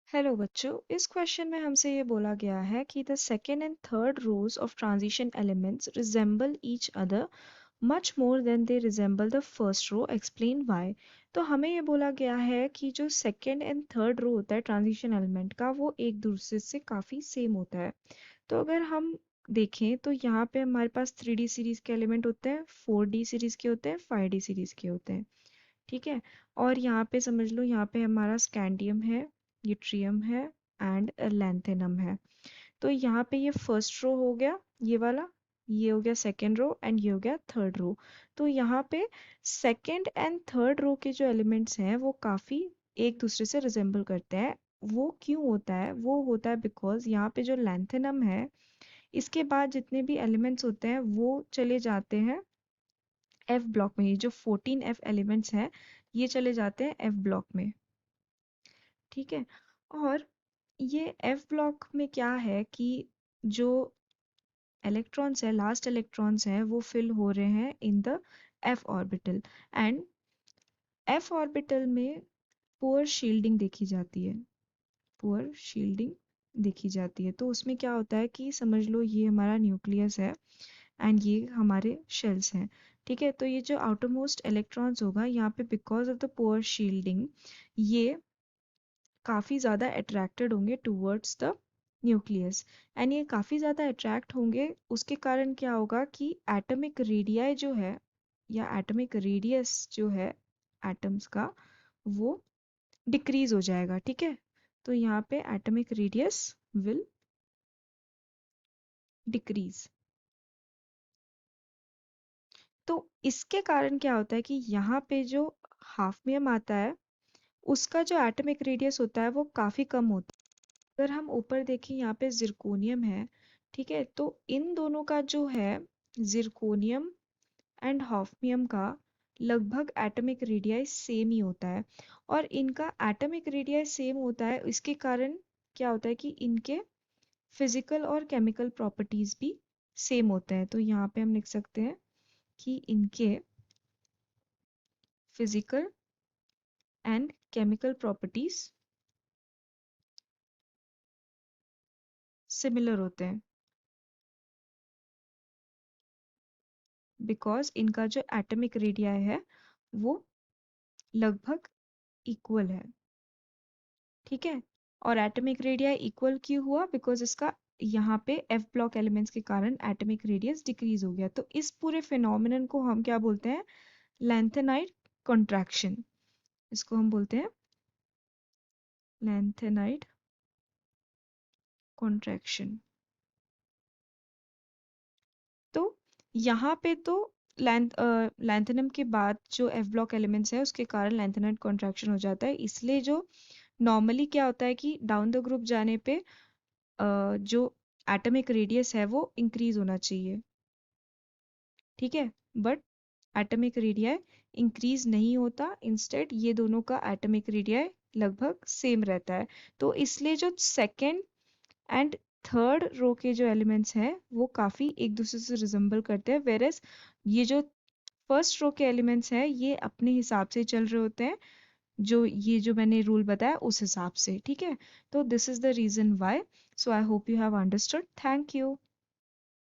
Hello बच्चों, इस question में हमसे ये बोला गया है कि the second and third rows of transition elements resemble each other much more than they resemble the first row, explain why. तो हमें ये बोला गया है कि जो सेकेंड एंड थर्ड रो होता है ट्रांजिशन एलिमेंट का, वो एक दूसरे से काफ़ी सेम होता है। तो अगर हम देखें तो यहाँ पे हमारे पास 3D सीरीज के एलिमेंट होते हैं, 4D सीरीज के होते हैं, 5D सीरीज के होते हैं। ठीक है। और यहाँ पे समझ लो, यहाँ पे हमारा स्कैंडियम है, यूट्रियम है एंड लैंथेनम है। तो यहाँ पे ये फर्स्ट रो हो गया, ये वाला, ये हो गया सेकेंड रो एंड ये हो गया थर्ड रो। तो यहाँ पे सेकेंड एंड थर्ड रो के जो एलिमेंट्स हैं वो काफ़ी एक दूसरे से रिजेंबल करते हैं। वो क्यों होता है? वो होता है बिकॉज यहाँ पे जो लैंथेनम है, इसके बाद जितने भी एलिमेंट्स होते हैं वो चले जाते हैं एफ ब्लॉक में। ये जो 14F एलिमेंट्स हैं ये चले जाते हैं एफ ब्लॉक में। ठीक है। और ये एफ ब्लॉक में क्या है कि जो इलेक्ट्रॉन्स है, लास्ट इलेक्ट्रॉन्स हैं, वो फिल हो रहे हैं in the F orbital. And F orbital में पुअर शील्डिंग देखी जाती है, पुअर शील्डिंग देखी जाती है। तो उसमें क्या होता है कि समझ लो ये हमारा न्यूक्लियस है एंड ये हमारे शेल्स हैं। ठीक है। तो ये जो आउटर मोस्ट इलेक्ट्रॉन्स होगा यहाँ पे, because of the poor shielding, ये काफ़ी ज़्यादा अट्रैक्टेड होंगे टूवर्ड्स द न्यूक्लियस। एंड ये काफ़ी ज़्यादा अट्रैक्ट होंगे, उसके कारण क्या होगा कि एटॉमिक रेडियाई जो है, या एटॉमिक रेडियस जो है एटम्स का, वो डिक्रीज हो जाएगा। ठीक है। तो यहाँ पे एटॉमिक रेडियस विल डिक्रीज। तो इसके कारण क्या होता है कि यहाँ पे जो हाफनियम आता है, उसका जो एटॉमिक रेडियस होता है वो काफ़ी कम होता है। अगर हम ऊपर देखें, यहाँ पे जिरकोनियम है। ठीक है। तो इन दोनों का जो है, जिरकोनियम एंड हॉफनियम का लगभग एटॉमिक रेडियस सेम ही होता है। और इनका एटॉमिक रेडियस सेम होता है, इसके कारण क्या होता है कि इनके फिजिकल और केमिकल प्रॉपर्टीज भी सेम होते हैं। तो यहाँ पे हम लिख सकते हैं कि इनके physical and chemical properties similar होते हैं, बिकॉज इनका जो एटॉमिक रेडियाई है वो लगभग इक्वल है। ठीक है। और एटॉमिक रेडियाई इक्वल क्यों हुआ? बिकॉज इसका यहाँ पे एफ ब्लॉक एलिमेंट्स के कारण एटॉमिक रेडियस डिक्रीज हो गया। तो इस पूरे फिनोमिनन को हम क्या बोलते हैं? Lanthanide contraction. इसको हम बोलते हैं लैंथेनाइड कॉन्ट्रैक्शन। तो यहाँ पे तो लैंथेनम के बाद जो एफ ब्लॉक एलिमेंट्स है उसके कारण लैंथेनाइड कॉन्ट्रैक्शन हो जाता है। इसलिए जो नॉर्मली क्या होता है कि डाउन द ग्रुप जाने पे जो एटॉमिक रेडियस है वो इंक्रीज होना चाहिए। ठीक है। बट एटॉमिक रेडियाई इंक्रीज नहीं होता, इंस्टेड ये दोनों का एटॉमिक रेडियाई लगभग सेम रहता है। तो इसलिए जो सेकेंड एंड थर्ड रो के जो एलिमेंट्स हैं वो काफ़ी एक दूसरे से रिजेंबल करते हैं, वेरस ये जो फर्स्ट रो के एलिमेंट्स हैं ये अपने हिसाब से चल रहे होते हैं, जो ये जो मैंने रूल बताया उस हिसाब से। ठीक है। तो this is the reason why. So I hope you have understood. Thank you.